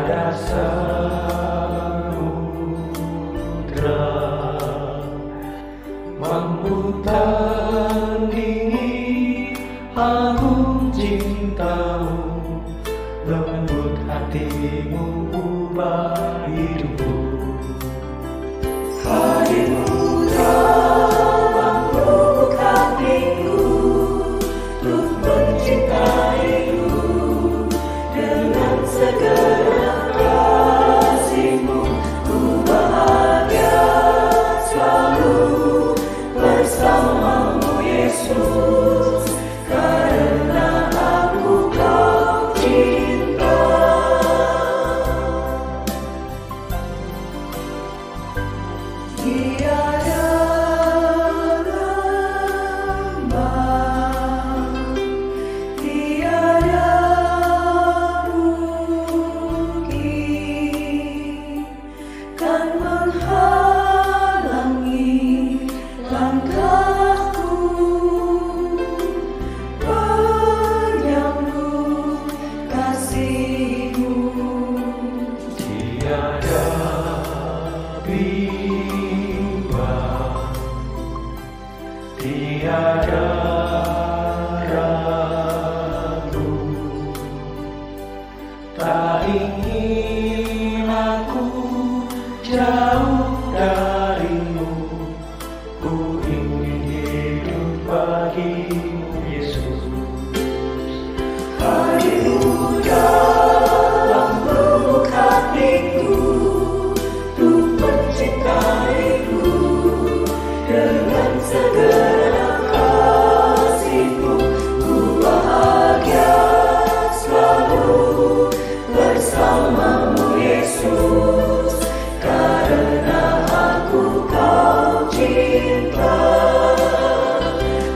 Tiada samudra mampu tandingi agung cintamu, lembut hatimu, ubah hidupku. Hadirmu dalam lubuk hatiku, untuk mencintaimu dengan segala kasih-Mu. Ku bahagia selalu bersamamu Yesus, karena aku Kau cinta. Tiada rambang, tiada bukit kan menghalangi langkahku menyambut kasih-Mu. Tiada bimbang, tiada ragu, tak ingin aku jauh darimu. Ku ingin hidup bagimu Yesus. Hadirmu dalam lubuk hatiku, untuk mencintaimu dengan segala kasih-Mu. Ku bahagia selalu bersamamu Yesus, karena aku Kau cinta.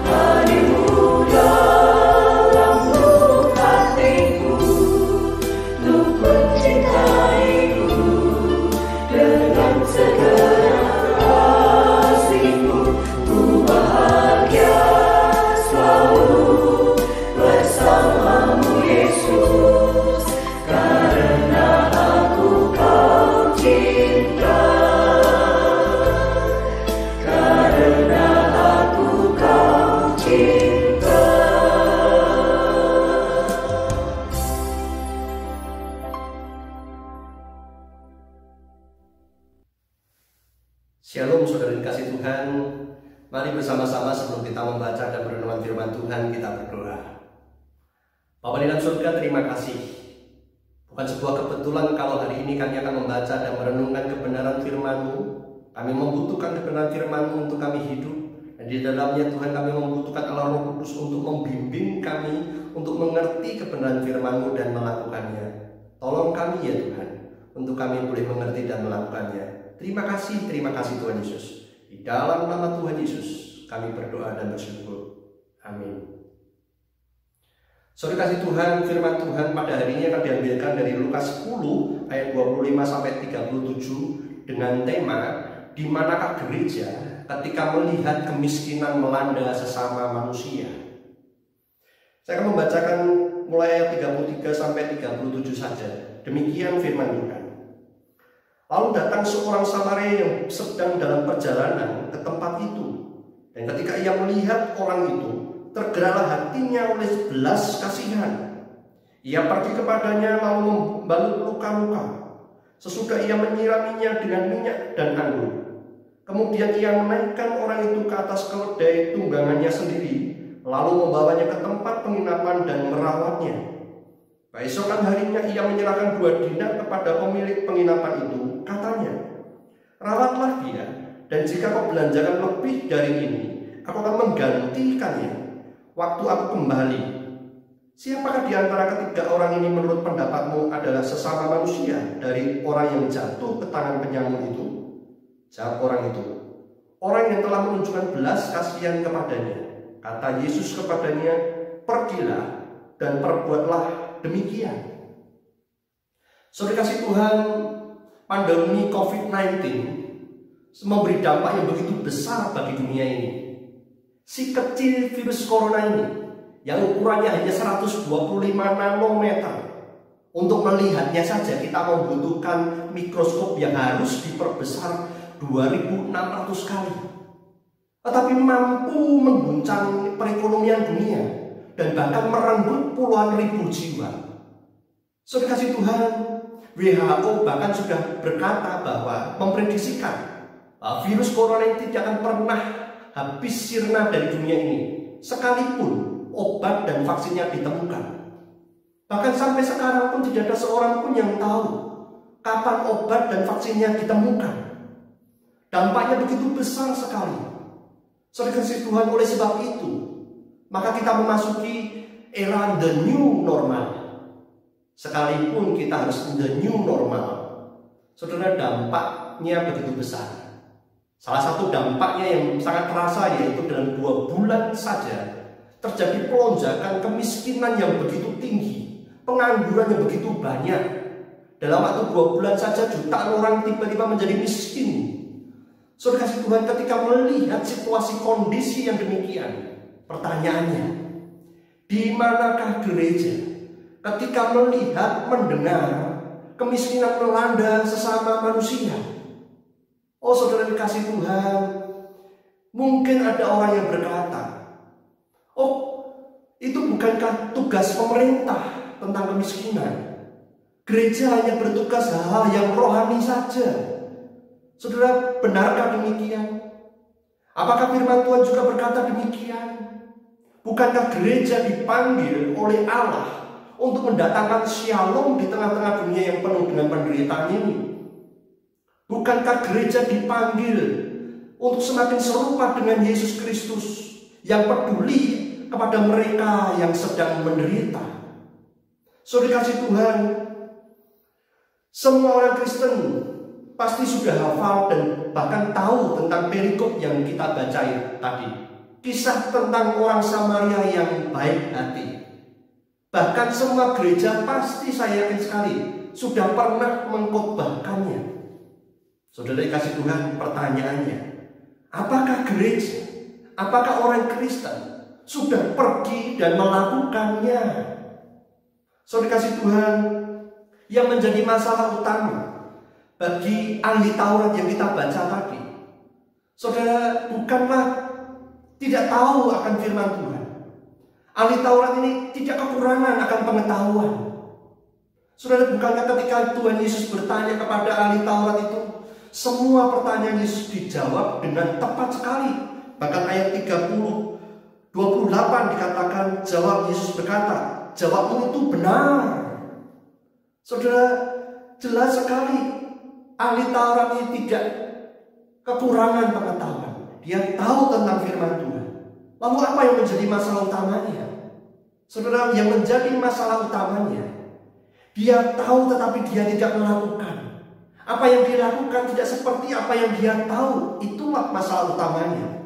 Hadirmu dalam lubuk hatiku, untuk mencintaimu dengan segala kasih-Mu. Ku bahagia selalu bersamamu Yesus, karena aku Kau cinta. Karena aku Kau cinta. Shalom saudara dikasih Tuhan. Mari bersama-sama sebelum kita membaca dan merenungkan firman Tuhan, kita berdoa. Bapa di dalam surga, terima kasih. Bukan sebuah kebetulan kalau hari ini kami akan membaca dan merenungkan kebenaran firman-Mu. Kami membutuhkan kebenaran firman-Mu untuk kami hidup. Dan di dalamnya Tuhan, kami membutuhkan Allah Roh Kudus untuk membimbing kami, untuk mengerti kebenaran firman-Mu dan melakukannya. Tolong kami ya Tuhan, untuk kami boleh mengerti dan melakukannya. Terima kasih Tuhan Yesus. Di dalam nama Tuhan Yesus kami berdoa dan bersyukur. Amin. Saudara kasih Tuhan, firman Tuhan pada hari ini akan diambilkan dari Lukas 10 ayat 25 sampai 37 dengan tema di manakah gereja ketika melihat kemiskinan melanda sesama manusia. Saya akan membacakan mulai ayat 33 sampai 37 saja. Demikian firman Tuhan. Lalu datang seorang Samaria yang sedang dalam perjalanan ke tempat itu. Dan ketika ia melihat orang itu, tergeraklah hatinya oleh belas kasihan. Ia pergi kepadanya lalu membalut luka-luka. Sesudah ia menyiraminya dengan minyak dan anggur. Kemudian ia menaikkan orang itu ke atas keledai tunggangannya sendiri, lalu membawanya ke tempat penginapan dan merawatnya. Keesokan harinya ia menyerahkan 2 dinar kepada pemilik penginapan itu. Katanya, rawatlah dia, dan jika kau belanjakan lebih dari ini, aku akan menggantikannya waktu aku kembali. Siapakah di antara ketiga orang ini menurut pendapatmu adalah sesama manusia dari orang yang jatuh ke tangan penyamun itu? Jawab orang itu, orang yang telah menunjukkan belas kasihan kepadanya. Kata Yesus kepadanya, pergilah dan perbuatlah demikian. Saudara kasih Tuhan, pandemi COVID-19 memberi dampak yang begitu besar bagi dunia ini. Si kecil virus corona ini, yang ukurannya hanya 125 nanometer, Untuk melihatnya saja kita membutuhkan mikroskop yang harus diperbesar 2600 kali. Tetapi mampu mengguncang perekonomian dunia dan bahkan merenggut puluhan ribu jiwa. Saudara kasih Tuhan, WHO bahkan sudah berkata bahwa memprediksikan virus corona ini tidak akan pernah habis sirna dari dunia ini sekalipun obat dan vaksinnya ditemukan. Bahkan sampai sekarang pun tidak ada seorang pun yang tahu kapan obat dan vaksinnya ditemukan. Dampaknya begitu besar sekali. Saudara kasih Tuhan, oleh sebab itu maka kita memasuki era the new normal. Sekalipun kita harus the new normal, saudara, dampaknya begitu besar. Salah satu dampaknya yang sangat terasa yaitu dalam 2 bulan saja terjadi pelonjakan kemiskinan yang begitu tinggi. Pengangguran yang begitu banyak. Dalam waktu 2 bulan saja jutaan orang tiba-tiba menjadi miskin. Saudara kasih Tuhan, ketika melihat situasi kondisi yang demikian, pertanyaannya, di manakah gereja ketika melihat, mendengar kemiskinan melanda sesama manusia? Oh saudara dikasih Tuhan, mungkin ada orang yang berkata, oh itu bukankah tugas pemerintah tentang kemiskinan? Gereja hanya bertugas hal-hal yang rohani saja. Saudara, benarkah demikian? Apakah firman Tuhan juga berkata demikian? Bukankah gereja dipanggil oleh Allah untuk mendatangkan shalom di tengah-tengah dunia yang penuh dengan penderitaan ini? Bukankah gereja dipanggil untuk semakin serupa dengan Yesus Kristus yang peduli kepada mereka yang sedang menderita? Saudara kasih Tuhan, semua orang Kristen pasti sudah hafal dan bahkan tahu tentang perikop yang kita baca tadi. Kisah tentang orang Samaria yang baik hati. Bahkan semua gereja pasti, saya yakin sekali, sudah pernah mengkhotbahkannya. Saudara kasih Tuhan, pertanyaannya, apakah gereja, apakah orang Kristen sudah pergi dan melakukannya? Saudara kasih Tuhan, yang menjadi masalah utama bagi ahli Taurat yang kita baca tadi, saudara, bukanlah tidak tahu akan firman Tuhan. Ahli Taurat ini tidak kekurangan akan pengetahuan. Saudara, bukankah ketika Tuhan Yesus bertanya kepada ahli Taurat itu, semua pertanyaan Yesus dijawab dengan tepat sekali. Bahkan ayat 28 dikatakan, jawab Yesus berkata, jawabmu itu benar. Saudara, jelas sekali ahli Taurat ini tidak kekurangan pengetahuan. Dia tahu tentang firman Tuhan. Lalu apa yang menjadi masalah utamanya? Saudara, yang menjadi masalah utamanya, dia tahu tetapi dia tidak melakukan. Apa yang dia lakukan tidak seperti apa yang dia tahu. Itulah masalah utamanya.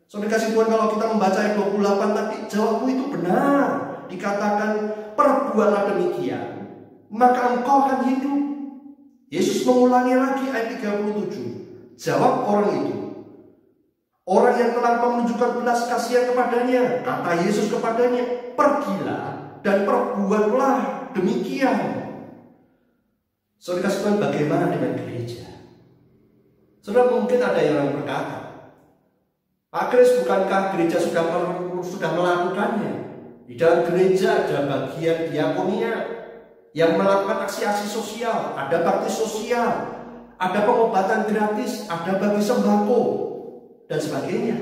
Saudara kasih Tuhan, kalau kita membaca ayat 28 tadi, jawabmu itu benar. Dikatakan, perbuatlah demikian, maka engkau akan hidup. Yesus mengulangi lagi ayat 37. Jawab orang itu, orang yang telah menunjukkan belas kasihan kepadanya, kata Yesus kepadanya, pergilah dan perbuatlah demikian. Saudara kasih Tuhan, bagaimana dengan gereja? Saudara, mungkin ada yang berkata, Pak Kris, bukankah gereja sudah melakukannya? Di dalam gereja ada bagian diakonia yang melakukan aksi-aksi sosial, ada bakti sosial, ada pengobatan gratis, ada bagi sembako, dan sebagainya.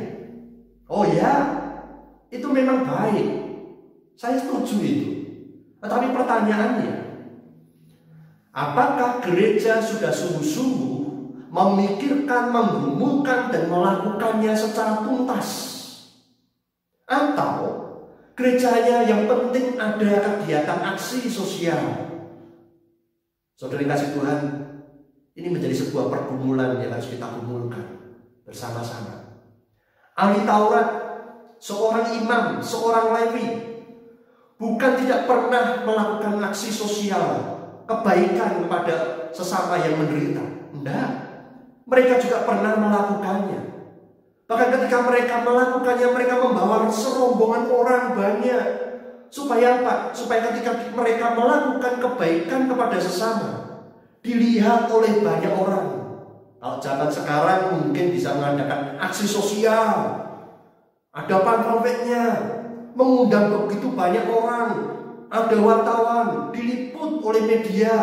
Oh ya, itu memang baik. Saya setuju itu. Tetapi pertanyaannya, apakah gereja sudah sungguh-sungguh memikirkan, menggumulkan, dan melakukannya secara tuntas? Atau gerejanya yang penting ada kegiatan aksi sosial? Saudara kasih Tuhan, ini menjadi sebuah pergumulan yang harus kita gumulkan bersama-sama. Ahli Taurat, seorang imam, seorang Lewi, bukan tidak pernah melakukan aksi sosial, kebaikan kepada sesama yang menderita. Tidak. Mereka juga pernah melakukannya. Bahkan ketika mereka melakukannya, mereka membawa serombongan orang banyak Supaya apa? Supaya ketika mereka melakukan kebaikan kepada sesama, dilihat oleh banyak orang. Kalau zaman sekarang mungkin bisa mengadakan aksi sosial, ada pamfletnya, mengundang begitu banyak orang, ada wartawan, diliput oleh media,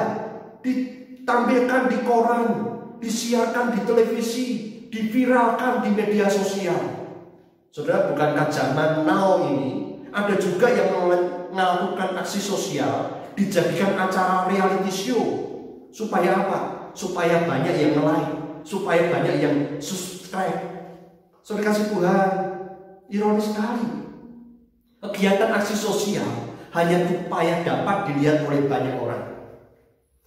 ditampilkan di koran, disiarkan di televisi, diviralkan di media sosial. Saudara, bukankah zaman now ini ada juga yang melakukan aksi sosial dijadikan acara reality show? Supaya apa? Supaya banyak yang like, supaya banyak yang subscribe. Saudara kasih Tuhan, ironis sekali. Kegiatan aksi sosial hanya supaya dapat dilihat oleh banyak orang.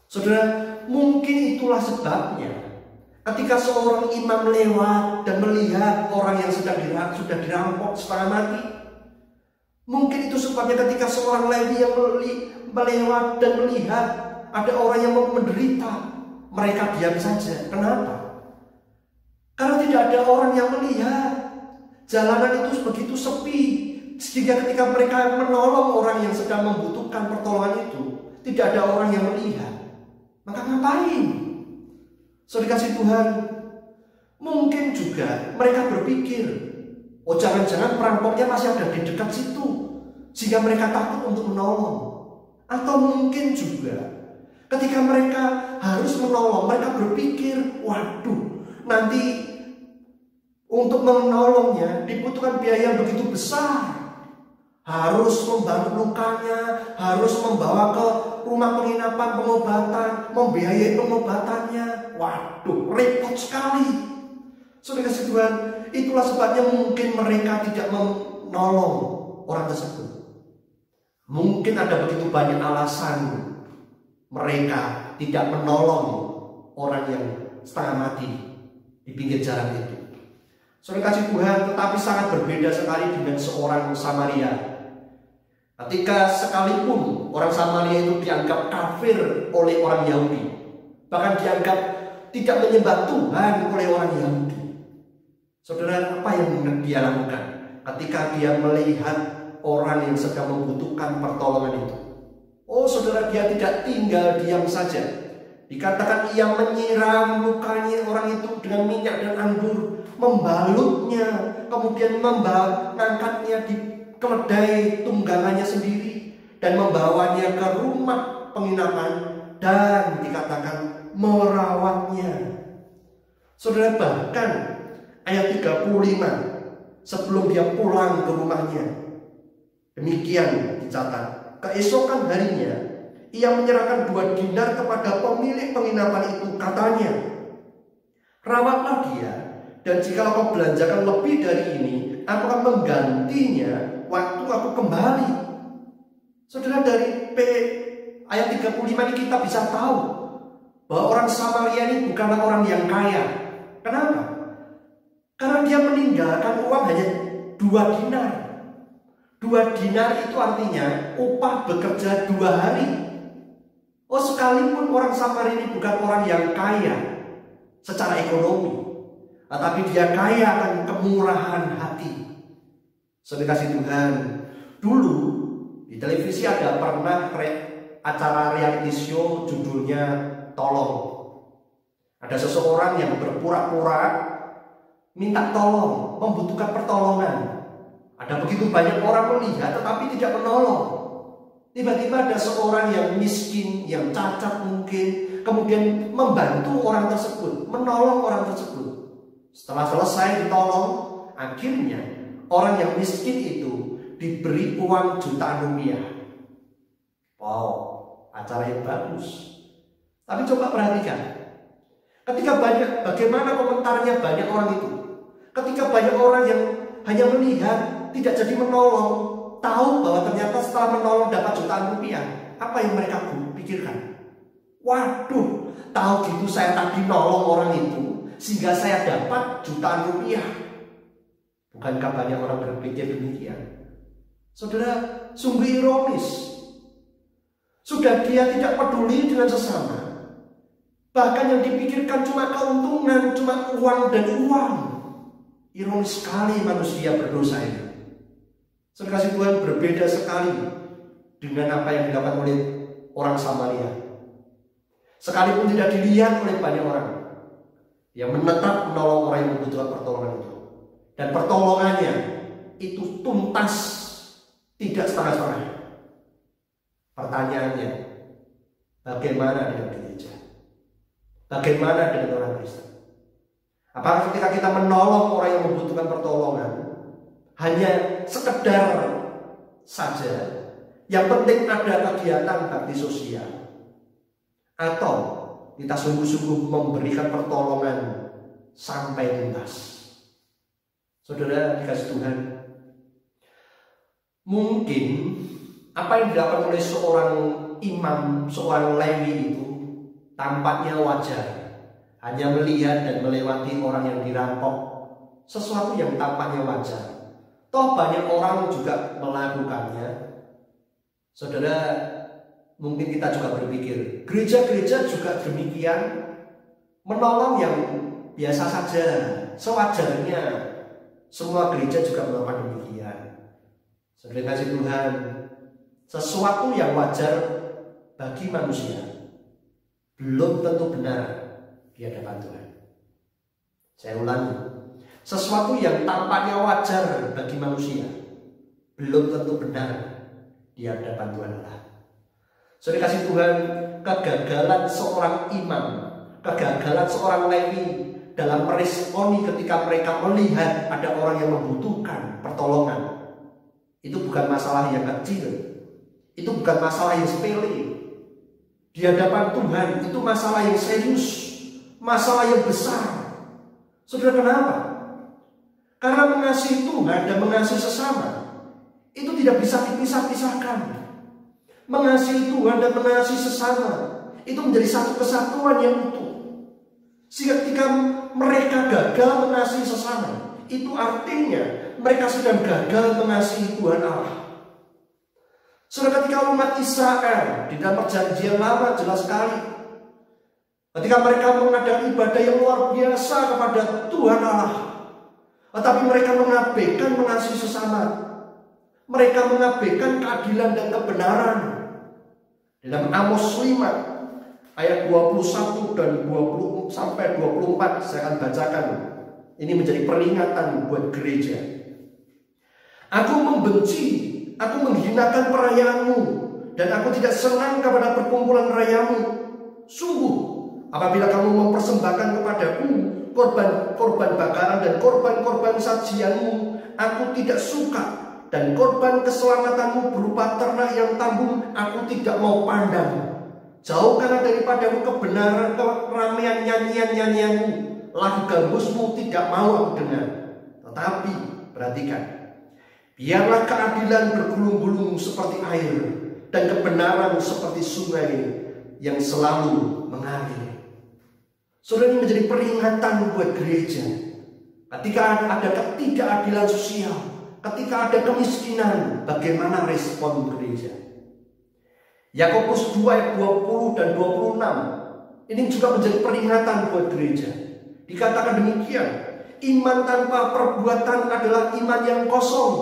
Saudara, mungkin itulah sebabnya ketika seorang imam lewat dan melihat orang yang sudah dirampok setengah mati, mungkin itu sebabnya ketika seorang Lewi yang melewat dan melihat ada orang yang menderita, mereka diam saja. Kenapa? Karena tidak ada orang yang melihat. Jalanan itu begitu sepi, sehingga ketika mereka menolong orang yang sedang membutuhkan pertolongan itu, tidak ada orang yang melihat. Maka ngapain? Saudara kasih Tuhan, mungkin juga mereka berpikir, oh jangan-jangan perampoknya masih ada di dekat situ, sehingga mereka takut untuk menolong. Atau mungkin juga ketika mereka harus menolong, mereka berpikir, waduh, nanti untuk menolongnya dibutuhkan biaya yang begitu besar. Harus membantu lukanya, harus membawa ke rumah penginapan pengobatan, membiayai pengobatannya. Waduh, repot sekali. Saudara kasih Tuhan, itulah sebabnya mungkin mereka tidak menolong orang tersebut. Mungkin ada begitu banyak alasan mereka tidak menolong orang yang setengah mati di pinggir jalan itu. Saudara kasih Tuhan, tetapi sangat berbeda sekali dengan seorang Samaria. Ketika sekalipun orang Samaria itu dianggap kafir oleh orang Yahudi, bahkan dianggap tidak menyembah Tuhan oleh orang Yahudi. Saudara, apa yang dia lakukan ketika dia melihat orang yang sedang membutuhkan pertolongan itu? Oh saudara, dia tidak tinggal diam saja. Dikatakan ia menyiram lukanya orang itu dengan minyak dan anggur, membalutnya, kemudian mengangkatnya di keledai tunggangannya sendiri dan membawanya ke rumah penginapan dan dikatakan merawatnya. Saudara, bahkan ayat 35 sebelum dia pulang ke rumahnya, demikian dicatat, keesokan harinya ia menyerahkan 2 dinar kepada pemilik penginapan itu, katanya, rawatlah dia, dan jika kau belanjakan lebih dari ini, aku akan menggantinya waktu aku kembali. Saudara, dari ayat 35 ini kita bisa tahu bahwa orang Samaria ini bukanlah orang yang kaya. Kenapa? Karena dia meninggalkan uang hanya 2 dinar. 2 dinar itu artinya upah bekerja 2 hari. Oh, sekalipun orang Samaria ini bukan orang yang kaya secara ekonomi, tetapi dia kaya akan kemurahan hati. Saudara kasih Tuhan, dulu di televisi ada pernah acara reality show judulnya Tolong. Ada seseorang yang berpura-pura minta tolong, membutuhkan pertolongan. Ada begitu banyak orang melihat tetapi tidak menolong. Tiba-tiba ada seorang yang miskin, yang cacat mungkin, kemudian membantu orang tersebut, menolong orang tersebut. Setelah selesai ditolong, akhirnya orang yang miskin itu diberi uang jutaan rupiah. Wow, acara yang bagus. Tapi coba perhatikan, bagaimana komentarnya banyak orang itu. Ketika banyak orang yang hanya melihat, tidak jadi menolong, tahu bahwa ternyata setelah menolong dapat jutaan rupiah, apa yang mereka pikirkan? Waduh, tahu gitu saya tadi nolong orang itu, sehingga saya dapat jutaan rupiah. Bukankah banyak orang berpikir demikian? Saudara, sungguh ironis. Sudah dia tidak peduli dengan sesama, bahkan yang dipikirkan cuma keuntungan, cuma uang dan uang. Ironis sekali manusia berdosa ini. Saudara kasih Tuhan, berbeda sekali dengan apa yang dilakukan oleh orang Samaria. Sekalipun tidak dilihat oleh banyak orang, dia menetap menolong orang yang membutuhkan pertolongan itu. Dan pertolongannya itu tuntas, tidak setengah-setengah. Pertanyaannya, bagaimana dengan gereja? Bagaimana dengan orang Kristen? Apakah ketika kita menolong orang yang membutuhkan pertolongan hanya sekedar saja, yang penting ada kegiatan bakti sosial, atau kita sungguh-sungguh memberikan pertolongan sampai tuntas? Saudara dikasih Tuhan, mungkin apa yang dilakukan oleh seorang imam, seorang Lewi itu tampaknya wajar, hanya melihat dan melewati orang yang dirampok, sesuatu yang tampaknya wajar. Toh banyak orang juga melakukannya. Saudara, mungkin kita juga berpikir, gereja-gereja juga demikian, menolong yang biasa saja, sewajarnya. Semua gereja juga melakukan demikian. Saudara kasih Tuhan, sesuatu yang wajar bagi manusia belum tentu benar di hadapan Tuhan. Saya ulangi, sesuatu yang tampaknya wajar bagi manusia belum tentu benar di hadapan Tuhan Allah. Saudara kasih Tuhan, kegagalan seorang imam, kegagalan seorang Lewi dalam meresponi ketika mereka melihat ada orang yang membutuhkan pertolongan, itu bukan masalah yang kecil, itu bukan masalah yang sepele. Di hadapan Tuhan itu masalah yang serius, masalah yang besar. Saudara, kenapa? Karena mengasihi Tuhan dan mengasihi sesama itu tidak bisa dipisah-pisahkan. Mengasihi Tuhan dan mengasihi sesama itu menjadi satu kesatuan yang utuh. Sehingga ketika mereka gagal mengasihi sesama, itu artinya mereka sedang gagal mengasihi Tuhan Allah. Saudara, ketika umat Israel di dalam perjanjian lama jelas sekali, ketika mereka mengadakan ibadah yang luar biasa kepada Tuhan Allah, tetapi mereka mengabaikan mengasihi sesama, mereka mengabaikan keadilan dan kebenaran. Dalam Amos 5 ayat 21 dan 20 sampai 24 saya akan bacakan. Ini menjadi peringatan buat gereja. Aku membenci, aku menghinakan perayaanmu, dan aku tidak senang kepada perkumpulan rayamu. Sungguh, apabila kamu mempersembahkan kepadaku korban bakaran dan korban sajianmu, aku tidak suka, dan korban keselamatanmu berupa ternak yang tambun, aku tidak mau pandang. Jauhkanlah daripadamu kebenaran, keramaian nyanyian-nyanyianmu, lagu gambusmu tidak mau aku dengar. Tetapi perhatikan, biarlah keadilan bergulung-gulung seperti air, dan kebenaran seperti sungai yang selalu mengalir. Saudara, ini menjadi peringatan buat gereja. Ketika ada ketidakadilan sosial, ketika ada kemiskinan, bagaimana respon gereja? Yakobus 2 ayat 20 dan 26 ini juga menjadi peringatan buat gereja. Dikatakan demikian, iman tanpa perbuatan adalah iman yang kosong.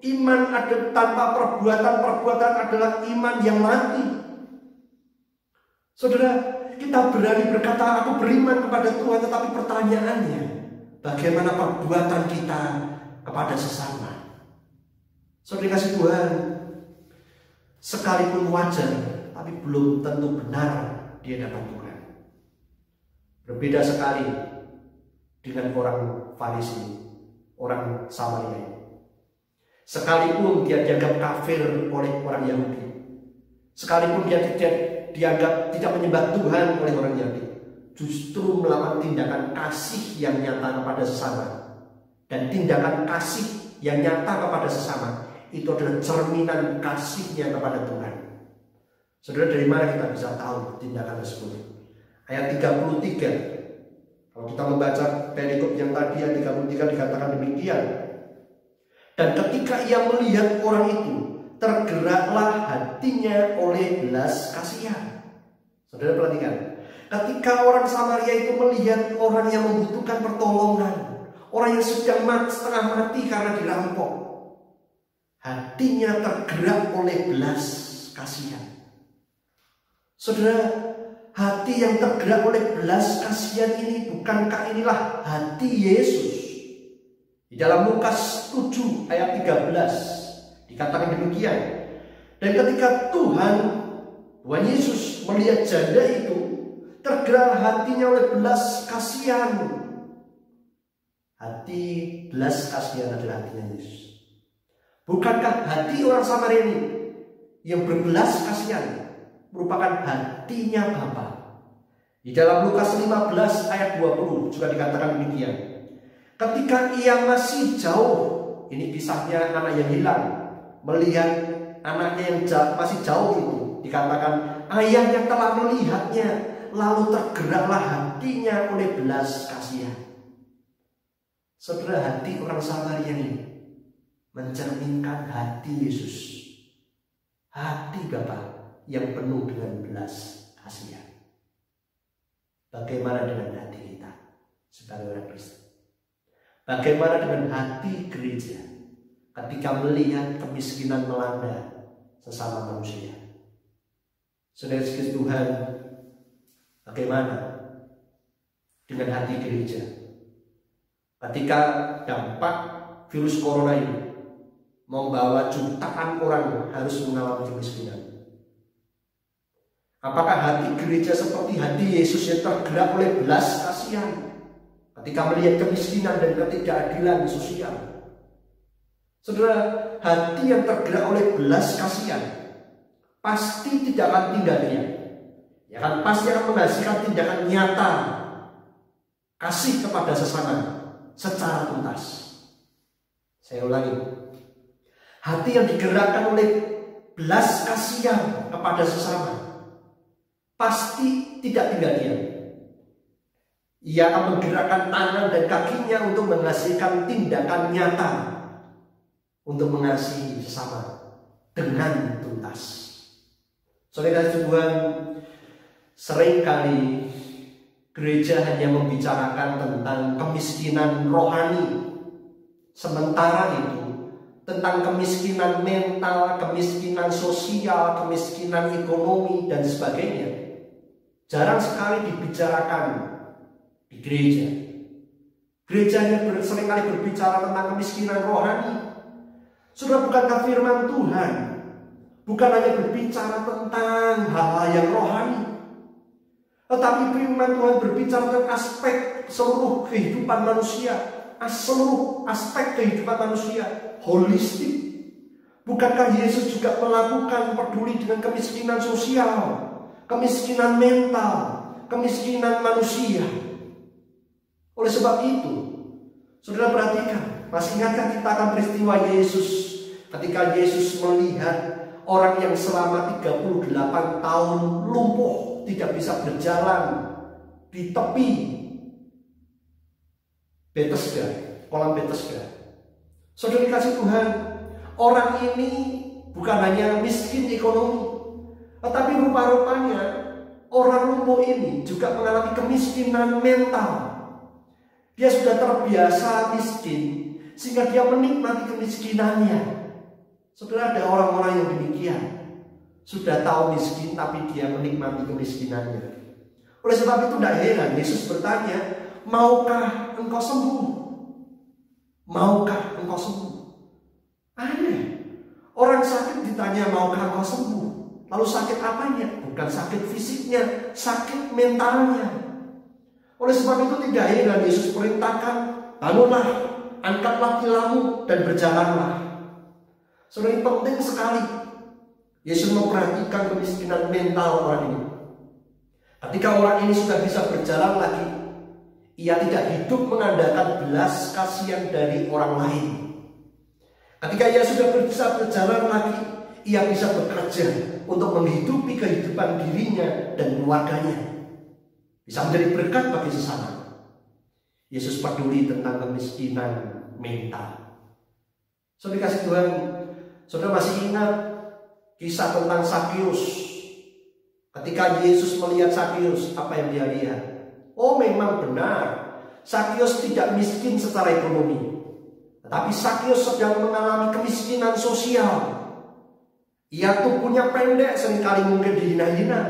Iman tanpa perbuatan adalah iman yang mati. Saudara, kita berani berkata aku beriman kepada Tuhan, tetapi pertanyaannya, bagaimana perbuatan kita kepada sesama? Saudara kasih Tuhan, sekalipun wajar, tapi belum tentu benar di hadapan Tuhan. Berbeda sekali dengan orang Farisi, orang Samaria. Sekalipun dia dianggap kafir oleh orang Yahudi, sekalipun dia dianggap tidak menyembah Tuhan oleh orang Yahudi, justru melakukan tindakan kasih yang nyata kepada sesama. Dan tindakan kasih yang nyata kepada sesama itu adalah cerminan kasihnya kepada Tuhan. Saudara, dari mana kita bisa tahu tindakan tersebut? Ayat 33, kalau kita membaca perikop yang tadi ayat 33 dikatakan demikian. Dan ketika ia melihat orang itu, tergeraklah hatinya oleh belas kasihan. Saudara perhatikan, ketika orang Samaria itu melihat orang yang membutuhkan pertolongan, orang yang sedang setengah mati karena dirampok, hatinya tergerak oleh belas kasihan. Saudara, hati yang tergerak oleh belas kasihan ini, bukankah inilah hati Yesus? Di dalam Lukas 7 ayat 13 dikatakan demikian. Dan ketika Tuhan Yesus melihat janda itu, tergerak hatinya oleh belas kasihan. Hati belas kasihan adalah hatinya Yesus. Bukankah hati orang Samaria ini yang berbelas kasihan merupakan hatinya Bapa? Di dalam Lukas 15 ayat 20 juga dikatakan demikian. Ketika ia masih jauh, ini kisahnya anak yang hilang, melihat anaknya yang masih jauh itu, dikatakan ayahnya telah melihatnya, lalu tergeraklah hatinya oleh belas kasihan. Saudara, hati orang Samaria ini mencerminkan hati Yesus, hati Bapa yang penuh dengan belas kasihan. Bagaimana dengan hati kita sebagai orang Kristen? Bagaimana dengan hati gereja ketika melihat kemiskinan melanda sesama manusia? Saudara sekalian Tuhan, bagaimana dengan hati gereja ketika dampak virus corona ini membawa jutaan orang harus mengalami kemiskinan? Apakah hati gereja seperti hati Yesus yang tergerak oleh belas kasihan ketika melihat kemiskinan dan ketidakadilan sosial? Saudara, hati yang tergerak oleh belas kasihan pasti tidak akan tinggal diam. Ya kan, pasti akan menghasilkan tindakan nyata kasih kepada sesama secara tuntas. Saya ulangi, hati yang digerakkan oleh belas kasihan kepada sesama pasti tidak tinggal diam. Ia akan menggerakkan tangan dan kakinya untuk menghasilkan tindakan nyata untuk mengasihi sesama dengan tuntas. Saudara Tuhan, seringkali gereja hanya membicarakan tentang kemiskinan rohani, sementara itu tentang kemiskinan mental, kemiskinan sosial, kemiskinan ekonomi dan sebagainya jarang sekali dibicarakan di gereja. Gerejanya seringkali berbicara tentang kemiskinan rohani. Sudah, bukankah firman Tuhan bukan hanya berbicara tentang hal-hal yang rohani, tetapi firman Tuhan berbicara tentang aspek seluruh kehidupan manusia, seluruh aspek kehidupan manusia, holistik. Bukankah Yesus juga melakukan peduli dengan kemiskinan sosial, kemiskinan mental, kemiskinan manusia? Oleh sebab itu, saudara perhatikan, masih ingatkah kita akan peristiwa Yesus ketika Yesus melihat orang yang selama 38 tahun lumpuh, tidak bisa berjalan di tepi Betesda, kolam Betesda. Saudara dikasih Tuhan, orang ini bukan hanya miskin ekonomi, tetapi rupa-rupanya orang lumpuh ini juga mengalami kemiskinan mental. Dia sudah terbiasa miskin sehingga dia menikmati kemiskinannya. Saudara, ada orang-orang yang demikian, sudah tahu miskin tapi dia menikmati kemiskinannya. Oleh sebab itu tidak heran Yesus bertanya, maukah engkau sembuh? Maukah engkau sembuh? Aneh, orang sakit ditanya maukah engkau sembuh, lalu sakit apanya? Bukan sakit fisiknya, sakit mentalnya. Oleh sebab itu tidak heran Yesus perintahkan, bangunlah, angkatlah tilammu dan berjalanlah. Saudara, ini penting sekali. Yesus memperhatikan kemiskinan mental orang ini. Ketika orang ini sudah bisa berjalan lagi, ia tidak hidup mengandalkan belas kasihan dari orang lain. Ketika ia sudah bisa berjalan lagi, ia bisa bekerja untuk menghidupi kehidupan dirinya dan keluarganya. Bisa menjadi berkat bagi sesama. Yesus peduli tentang kemiskinan mental. Saudara kasih Tuhan, saudara masih ingat kisah tentang Sakius? Ketika Yesus melihat Sakius, apa yang dia lihat? Oh, memang benar, Sakius tidak miskin secara ekonomi, Tetapi Sakyus sedang mengalami kemiskinan sosial. Ia tubuhnya pendek, seringkali mungkin dihina-hina.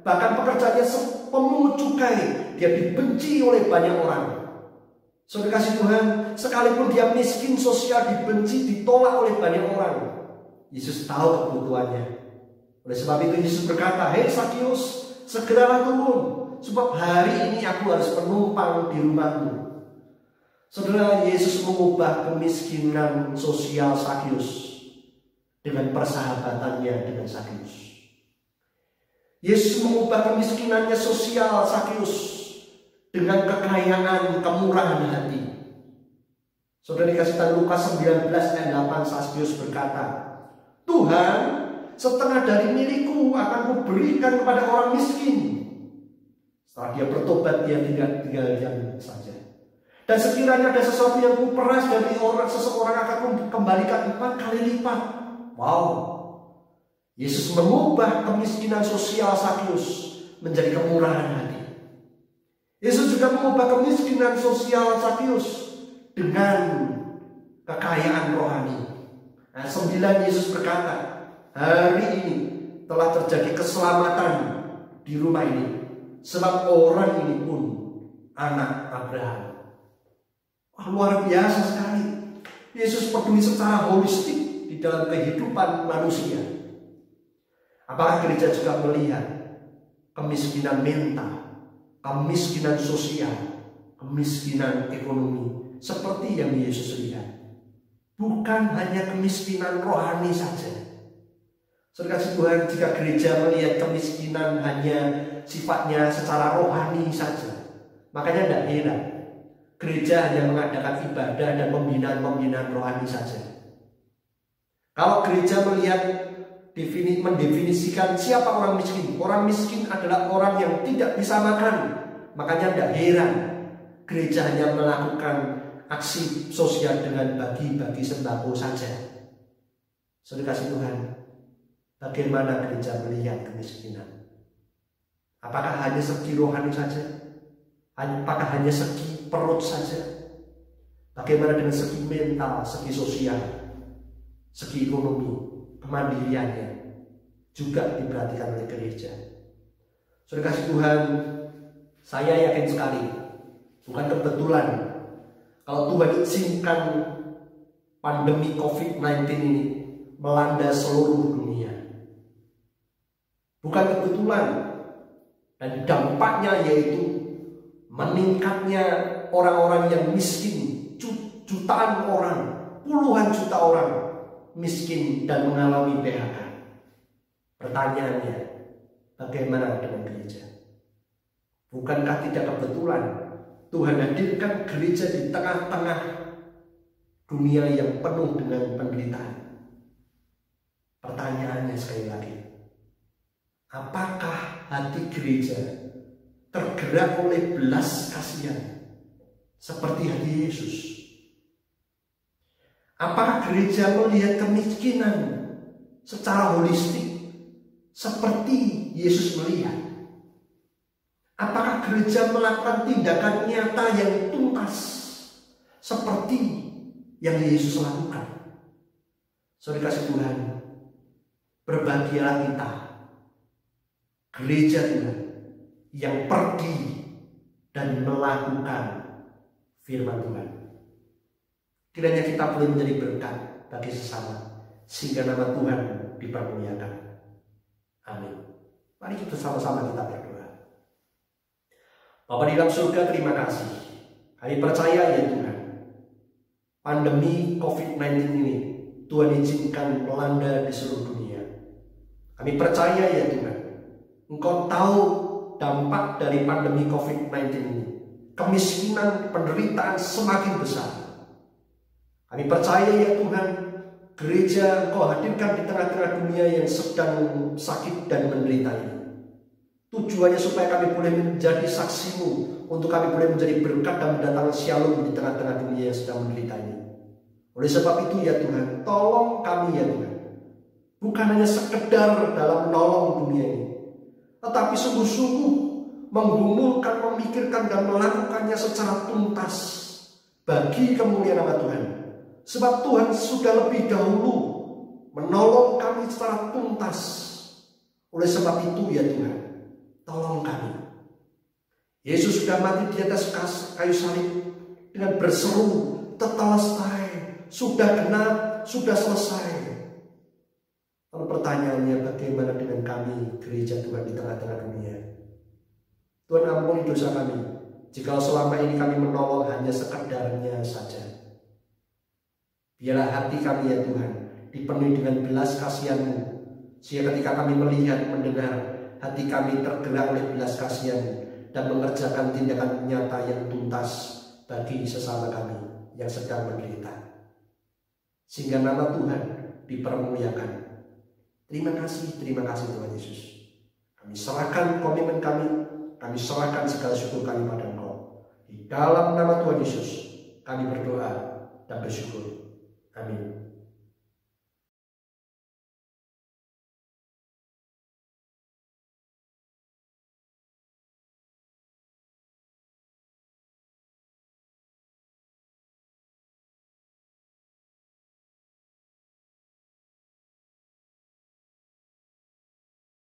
Bahkan pekerjaannya pemungut cukai. Dia dibenci oleh banyak orang. Saudara kasih Tuhan, sekalipun dia miskin sosial, dibenci, ditolak oleh banyak orang, Yesus tahu kebutuhannya. Oleh sebab itu Yesus berkata, "Hei Sakyus, segeralah turun, sebab hari ini aku harus penumpang di rumahmu." Saudara, Yesus mengubah kemiskinan sosial Sakyus dengan persahabatannya dengan Sakyus. Yesus mengubah kemiskinannya sosial Sakyus dengan kekayaan, kemurahan hati. Saudara dikasih tahu Lukas 19 ayat 8, Sakyus berkata, "Tuhan, setengah dari milikku akan kuberikan kepada orang miskin." Setelah dia bertobat, dia tidak tinggal diam saja. "Dan sekiranya ada sesuatu yang kuperas dari seseorang akan kembalikan 4 kali lipat." Wow. Yesus mengubah kemiskinan sosial Sakyus menjadi kemurahan hati. Yesus juga mengubah kemiskinan sosial Sakyus dengan kekayaan rohani. Nah, 9 Yesus berkata, "Hari ini telah terjadi keselamatan di rumah ini, sebab orang ini pun anak Abraham." Wah, luar biasa sekali. Yesus peduli secara holistik di dalam kehidupan manusia. Apakah gereja juga melihat kemiskinan mental, kemiskinan sosial, kemiskinan ekonomi seperti yang Yesus lihat? Bukan hanya kemiskinan rohani saja. Saudara kasih Tuhan, jika gereja melihat kemiskinan hanya sifatnya secara rohani saja, makanya tidak heran gereja hanya mengadakan ibadah dan pembinaan rohani saja. Kalau gereja melihat mendefinisikan siapa orang miskin adalah orang yang tidak bisa makan, makanya tidak heran gereja hanya melakukan aksi sosial dengan bagi-bagi sembako saja. Saudara kasih Tuhan, bagaimana gereja melihat kemiskinan? Apakah hanya segi rohani saja? Apakah hanya segi perut saja? Bagaimana dengan segi mental, segi sosial, segi ekonomi, kemandiriannya juga diperhatikan oleh gereja? Saudara kasih Tuhan, saya yakin sekali, bukan kebetulan kalau Tuhan izinkan pandemi COVID-19 ini melanda seluruh dunia. Bukan kebetulan, dan dampaknya yaitu meningkatnya orang-orang yang miskin, jutaan orang, puluhan juta orang miskin dan mengalami PHK. Pertanyaannya, bagaimana dengan gereja? Bukankah tidak kebetulan Tuhan hadirkan gereja di tengah-tengah dunia yang penuh dengan penderitaan? Pertanyaannya sekali lagi, apakah hati gereja tergerak oleh belas kasihan seperti hati Yesus? Apakah gereja melihat kemiskinan secara holistik seperti Yesus melihat? Apakah gereja melakukan tindakan nyata yang tuntas seperti yang Yesus lakukan? Saudara kasih Tuhan, berbahagialah kita, gereja Tuhan, yang pergi dan melakukan firman Tuhan. Kiranya kita boleh menjadi berkat bagi sesama, sehingga nama Tuhan dipermuliakan. Amin. Mari kita sama-sama kita berdoa. Bapa di dalam surga, terima kasih. Kami percaya ya Tuhan, pandemi COVID-19 ini Tuhan izinkan melanda di seluruh dunia. Kami percaya ya Tuhan, Engkau tahu dampak dari pandemi COVID-19 ini. Kemiskinan, penderitaan semakin besar. Kami percaya ya Tuhan, gereja Engkau hadirkan di tengah-tengah dunia yang sedang sakit dan menderita ini. Tujuannya supaya kami boleh menjadi saksi-Mu, untuk kami boleh menjadi berkat dan mendatangkan shalom di tengah-tengah dunia yang sedang menderita ini. Oleh sebab itu ya Tuhan, tolong kami ya Tuhan, bukan hanya sekedar dalam menolong dunia ini, tetapi sungguh-sungguh menggumulkan, memikirkan dan melakukannya secara tuntas bagi kemuliaan nama Tuhan, Sebab Tuhan sudah lebih dahulu menolong kami secara tuntas. Oleh sebab itu ya Tuhan, tolong kami. Yesus sudah mati di atas kayu salib dengan berseru, tetelestai, sudah genap, sudah selesai. Lalu pertanyaannya, bagaimana dengan kami, gereja Tuhan di tengah-tengah dunia? Tuhan ampuni dosa kami, jika selama ini kami menolong hanya sekedarnya saja. Biarlah hati kami ya Tuhan dipenuhi dengan belas kasihan-Mu, sehingga ketika kami melihat, mendengar, hati kami tergerak oleh belas kasihan dan mengerjakan tindakan nyata yang tuntas bagi sesama kami yang sedang menderita. Sehingga nama Tuhan dipermuliakan. Terima kasih Tuhan Yesus. Kami serahkan komitmen kami serahkan segala syukur kami pada Engkau. Di dalam nama Tuhan Yesus kami berdoa dan bersyukur. Amin.